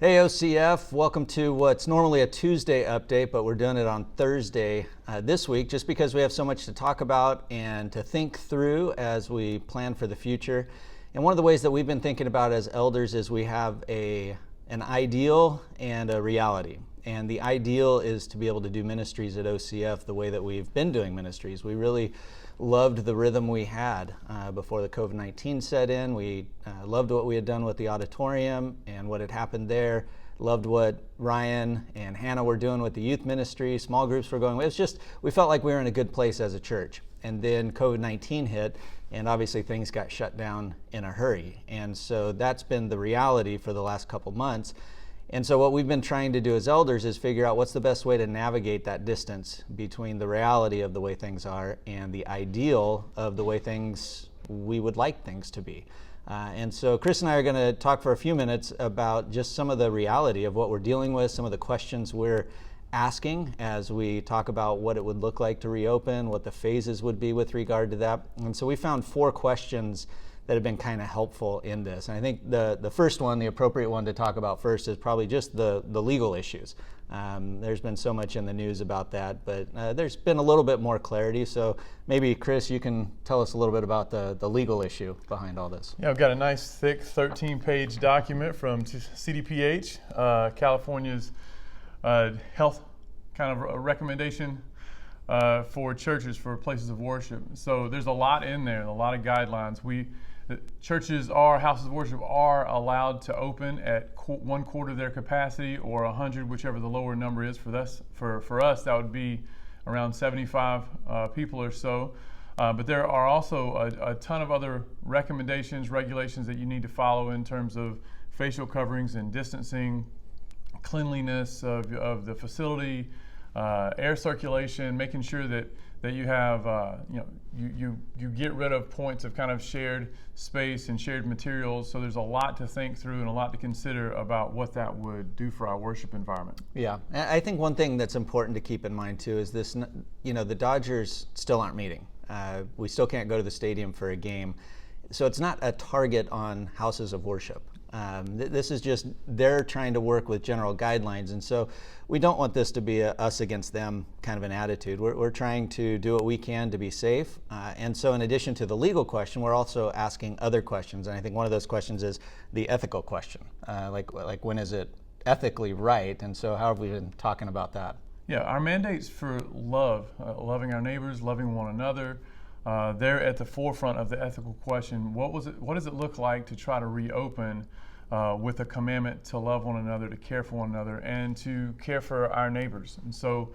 Hey OCF, welcome to what's normally a Tuesday update, but we're doing it on Thursday this week just because we have so much to talk about and to think through as we plan for the future. And one of the ways that we've been thinking about as elders is we have an ideal and a reality. And the ideal is to be able to do ministries at OCF the way that we've been doing ministries. We really loved the rhythm we had before the COVID-19 set in. We loved what we had done with the auditorium and what had happened there. Loved what Ryan and Hannah were doing with the youth ministry. Small groups were going. It was just, we felt like we were in a good place as a church. And then COVID-19 hit, and obviously things got shut down in a hurry. And so that's been the reality for the last couple months. And so what we've been trying to do as elders is figure out what's the best way to navigate that distance between the reality of the way things are and the ideal of the way we would like things to be. And so Chris and I are going to talk for a few minutes about just some of the reality of what we're dealing with, some of the questions we're asking as we talk about what it would look like to reopen, what the phases would be with regard to that. And so we found 4 questions that have been kind of helpful in this. And I think the first one, the appropriate one to talk about first, is probably just the legal issues. There's been so much in the news about that, but there's been a little bit more clarity. So maybe, Chris, you can tell us a little bit about the legal issue behind all this. Yeah, I've got a nice, thick 13-page document from CDPH, California's health kind of a recommendation for churches, for places of worship. So there's a lot in there, a lot of guidelines. Churches houses of worship are allowed to open at 1/4 of their capacity or 100, whichever the lower number is. For us, that would be around 75 people or so. But there are also a ton of other recommendations, regulations that you need to follow in terms of facial coverings and distancing, cleanliness of the facility, air circulation, making sure that you have, you get rid of points of kind of shared space and shared materials. So there's a lot to think through and a lot to consider about what that would do for our worship environment. Yeah, I think one thing that's important to keep in mind too is this, the Dodgers still aren't meeting. We still can't go to the stadium for a game. So it's not a target on houses of worship. This is just, they're trying to work with general guidelines, and so we don't want this to be a us against them kind of an attitude. We're trying to do what we can to be safe, and so in addition to the legal question, we're also asking other questions, and I think one of those questions is the ethical question, like when is it ethically right, and so how have we been talking about that? Yeah, our mandates for loving our neighbors, loving one another, they're at the forefront of the ethical question. What does it look like to try to reopen with a commandment to love one another, to care for one another, and to care for our neighbors? And so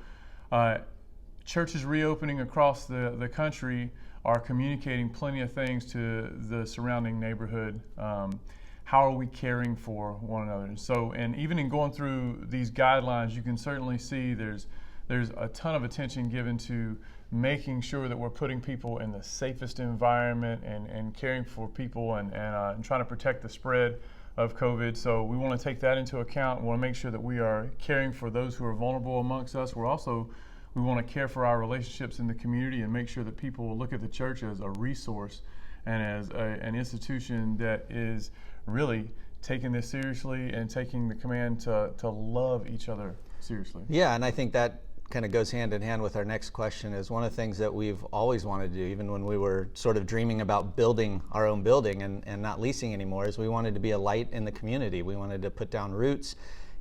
churches reopening across the country are communicating plenty of things to the surrounding neighborhood. How are we caring for one another? And even in going through these guidelines, you can certainly see there's a ton of attention given to making sure that we're putting people in the safest environment and caring for people and trying to protect the spread of COVID. So we want to take that into account. We want to make sure that we are caring for those who are vulnerable amongst us. We want to care for our relationships in the community and make sure that people will look at the church as a resource and as an institution that is really taking this seriously and taking the command to love each other seriously. Yeah, and I think that kind of goes hand in hand with our next question. Is one of the things that we've always wanted to do, even when we were sort of dreaming about building our own building and not leasing anymore, is we wanted to be a light in the community. We wanted to put down roots,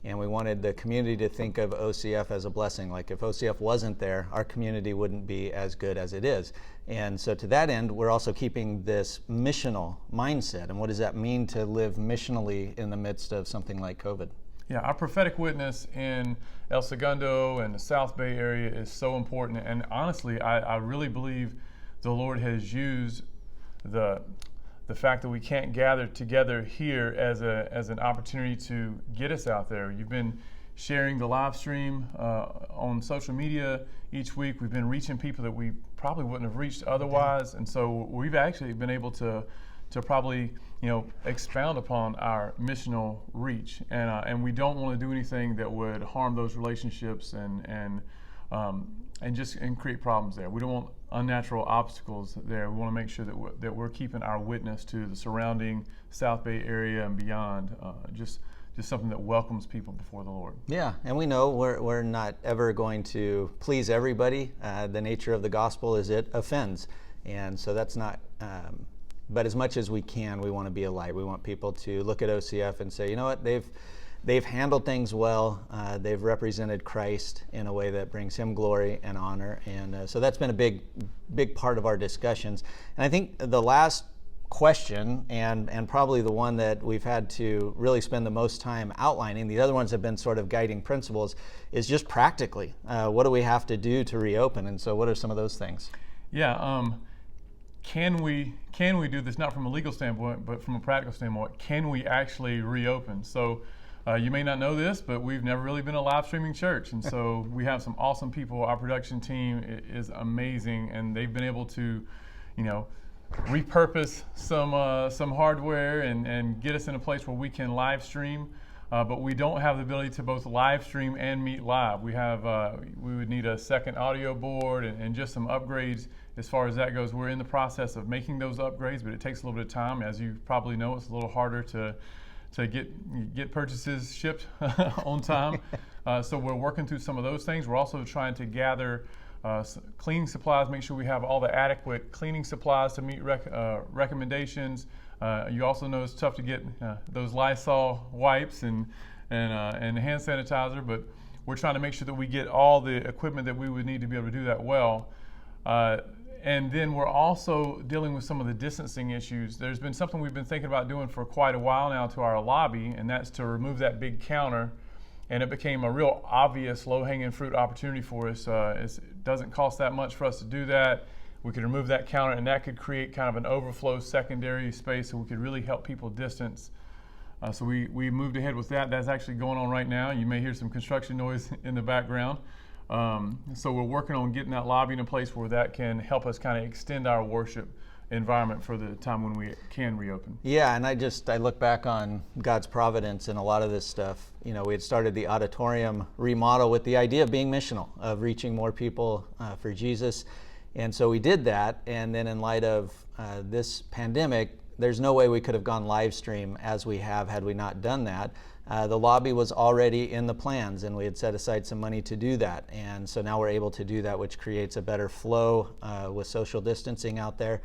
and we wanted the community to think of OCF as a blessing. Like if OCF wasn't there, our community wouldn't be as good as it is. And so to that end, we're also keeping this missional mindset. And what does that mean to live missionally in the midst of something like COVID? Yeah, our prophetic witness in El Segundo and the South Bay area is so important. And honestly, I really believe the Lord has used the fact that we can't gather together here as an opportunity to get us out there. You've been sharing the live stream on social media each week. We've been reaching people that we probably wouldn't have reached otherwise. And so we've actually been able to probably expound upon our missional reach, and we don't want to do anything that would harm those relationships and create problems there. We don't want unnatural obstacles there. We want to make sure that we're keeping our witness to the surrounding South Bay area and beyond just just something that welcomes people before the Lord. Yeah, and we know we're not ever going to please everybody. The nature of the gospel is it offends, and so that's not. But as much as we can, we want to be a light. We want people to look at OCF and say, you know what, they've handled things well. They've represented Christ in a way that brings Him glory and honor, and so that's been a big part of our discussions. And I think the last question, and probably the one that we've had to really spend the most time outlining, the other ones have been sort of guiding principles, is just practically, what do we have to do to reopen? And so what are some of those things? Yeah, can we do this, not from a legal standpoint, but from a practical standpoint? Can we actually reopen? So you may not know this, but we've never really been a live streaming church, and so we have some awesome people. Our production team is amazing, and they've been able to, repurpose some hardware and get us in a place where we can live stream, but we don't have the ability to both live stream and meet live. We would need a second audio board and just some upgrades as far as that goes. We're in the process of making those upgrades, but it takes a little bit of time. As you probably know, it's a little harder to get purchases shipped on time. So we're working through some of those things. We're also trying to gather cleaning supplies, make sure we have all the adequate cleaning supplies to meet recommendations. You also know it's tough to get those Lysol wipes and hand sanitizer, but we're trying to make sure that we get all the equipment that we would need to be able to do that well. And then we're also dealing with some of the distancing issues. There's been something we've been thinking about doing for quite a while now to our lobby, and that's to remove that big counter. And it became a real obvious low-hanging fruit opportunity for us. It doesn't cost that much for us to do that. We could remove that counter, and that could create kind of an overflow secondary space, so we could really help people distance. So we moved ahead with that. That's actually going on right now. You may hear some construction noise in the background. So we're working on getting that lobby in a place where that can help us kind of extend our worship environment for the time when we can reopen. Yeah, and I look back on God's providence and a lot of this stuff. We had started the auditorium remodel with the idea of being missional, of reaching more people for Jesus. And so we did that, and then in light of this pandemic, there's no way we could have gone live stream as we have had we not done that. The lobby was already in the plans, and we had set aside some money to do that. And so now we're able to do that, which creates a better flow with social distancing out there.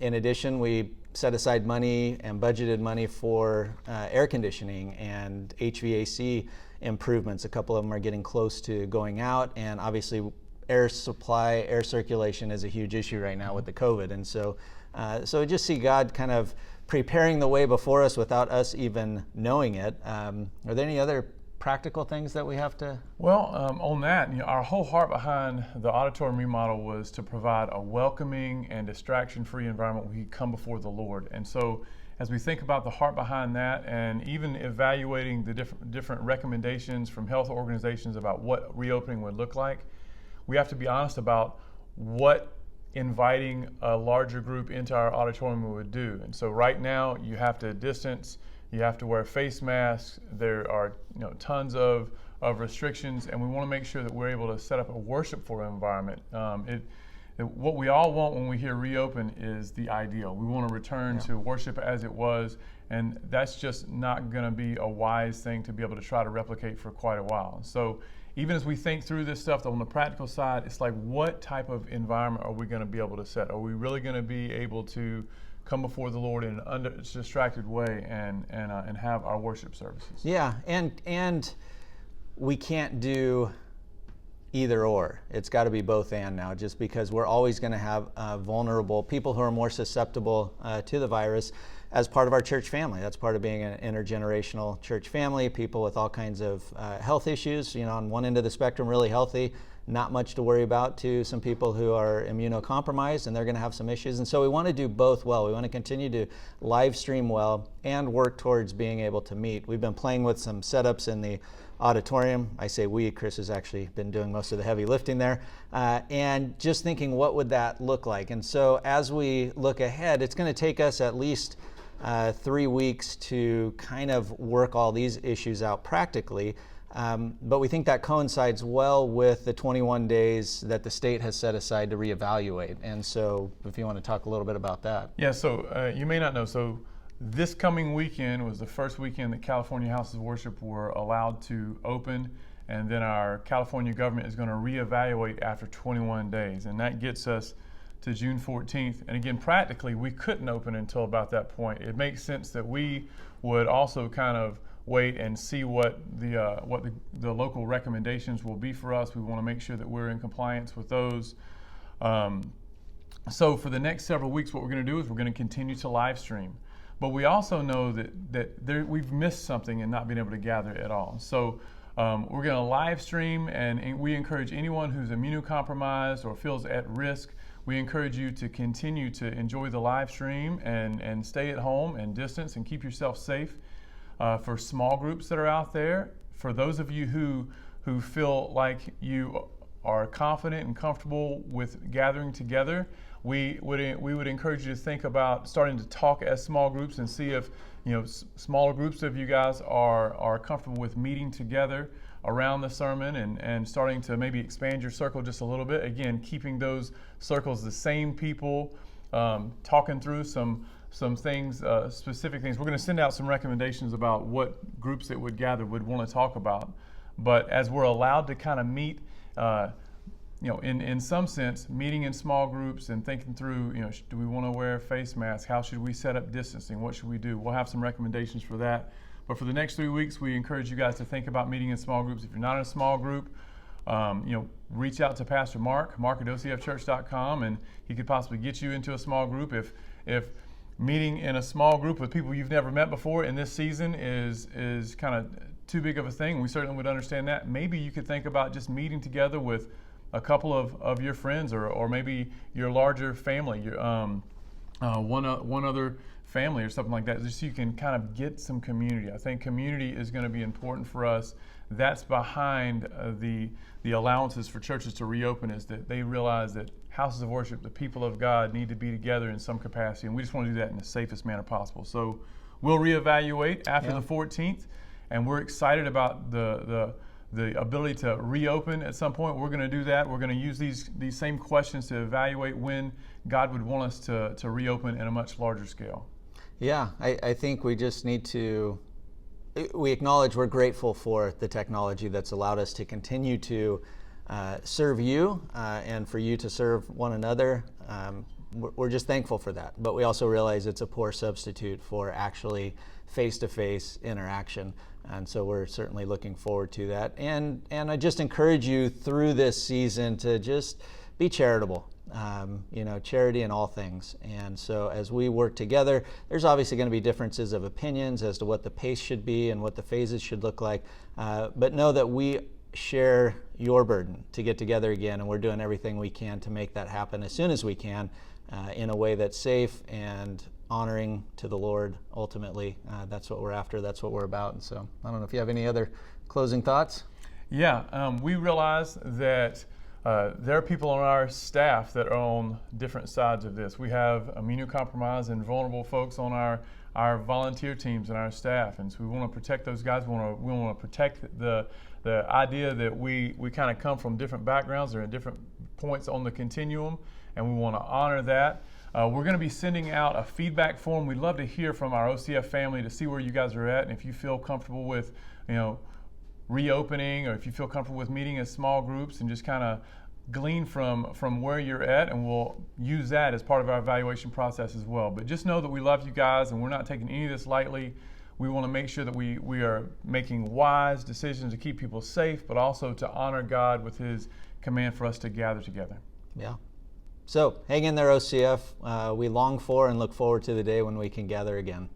In addition, we set aside money and budgeted money for air conditioning and HVAC improvements. A couple of them are getting close to going out, and obviously air supply, air circulation is a huge issue right now with the COVID. And so I just see God kind of preparing the way before us without us even knowing it. Are there any other practical things that we have to? Well, on that, our whole heart behind the auditorium remodel was to provide a welcoming and distraction-free environment where we come before the Lord. And so as we think about the heart behind that, and even evaluating the different recommendations from health organizations about what reopening would look like, we have to be honest about what inviting a larger group into our auditorium would do. And so right now you have to distance, you have to wear face masks, there are tons of restrictions, and we want to make sure that we're able to set up a worshipful environment. What we all want when we hear reopen is the ideal. We want to return to worship as it was, and that's just not going to be a wise thing to be able to try to replicate for quite a while. So even as we think through this stuff on the practical side, it's like, what type of environment are we going to be able to set? Are we really going to be able to come before the Lord in an undistracted way and have our worship services? Yeah, and we can't do either or. It's got to be both and now, just because we're always going to have vulnerable people who are more susceptible to the virus as part of our church family. That's part of being an intergenerational church family, people with all kinds of health issues, on one end of the spectrum, really healthy, not much to worry about, to some people who are immunocompromised, and they're going to have some issues. And so we want to do both well. We want to continue to live stream well and work towards being able to meet. We've been playing with some setups in the auditorium. I say we, Chris has actually been doing most of the heavy lifting there, and just thinking, what would that look like? And so as we look ahead, it's going to take us at least 3 weeks to kind of work all these issues out practically. But we think that coincides well with the 21 days that the state has set aside to reevaluate. And so if you want to talk a little bit about that. Yeah, so you may not know, so This coming weekend was the first weekend that California Houses of Worship were allowed to open, and then our California government is going to reevaluate after 21 days, and that gets us to June 14th. And again, practically, we couldn't open until about that point. It makes sense that we would also kind of wait and see what the local recommendations will be for us. We want to make sure that we're in compliance with those. So for the next several weeks, what we're going to do is we're going to continue to live stream. But we also know that we've missed something in not being able to gather at all. So we're going to live stream, and we encourage anyone who's immunocompromised or feels at risk, we encourage you to continue to enjoy the live stream and stay at home and distance and keep yourself safe. For small groups that are out there, for those of you who feel like you are confident and comfortable with gathering together, we would encourage you to think about starting to talk as small groups and see if smaller groups of you guys are comfortable with meeting together around the sermon and starting to maybe expand your circle just a little bit. Again, keeping those circles the same people, talking through some things, specific things. We're going to send out some recommendations about what groups that would gather would want to talk about. But as we're allowed to kind of meet, in some sense, meeting in small groups and thinking through, do we want to wear face masks? How should we set up distancing? What should we do? We'll have some recommendations for that. But for the next 3 weeks, we encourage you guys to think about meeting in small groups. If you're not in a small group, reach out to Pastor Mark at OCFchurch.com, and he could possibly get you into a small group. If meeting in a small group with people you've never met before in this season is kind of too big of a thing, we certainly would understand that. Maybe you could think about just meeting together with a couple of your friends or maybe your larger family, one other family or something like that, just so you can kind of get some community. I think community is going to be important for us. That's behind the allowances for churches to reopen, is that they realize that houses of worship, the people of God, need to be together in some capacity, and we just want to do that in the safest manner possible. So we'll reevaluate after the 14th, and we're excited about the ability to reopen at some point. We're going to do that. We're going to use these same questions to evaluate when God would want us to reopen in a much larger scale. Yeah, I think we just need to, we acknowledge we're grateful for the technology that's allowed us to continue to serve you and for you to serve one another. We're just thankful for that. But we also realize it's a poor substitute for actually face-to-face interaction. And so we're certainly looking forward to that. And I just encourage you through this season to just be charitable. Charity in all things. And so as we work together, there's obviously going to be differences of opinions as to what the pace should be and what the phases should look like. But know that we share your burden to get together again, and we're doing everything we can to make that happen as soon as we can in a way that's safe and honoring to the Lord ultimately. That's what we're after. That's what we're about. And so I don't know if you have any other closing thoughts. Yeah, we realize that there are people on our staff that are on different sides of this. We have immunocompromised and vulnerable folks on our volunteer teams and our staff, and so we want to protect those guys. We want to protect the idea that we kind of come from different backgrounds or at different points on the continuum, and we want to honor that. We're going to be sending out a feedback form. We'd love to hear from our OCF family to see where you guys are at, and if you feel comfortable with, reopening, or if you feel comfortable with meeting in small groups, and just kind of glean from where you're at, and we'll use that as part of our evaluation process as well. But just know that we love you guys, and we're not taking any of this lightly. We want to make sure that we are making wise decisions to keep people safe, but also to honor God with His command for us to gather together. Yeah. So hang in there, OCF. We long for and look forward to the day when we can gather again.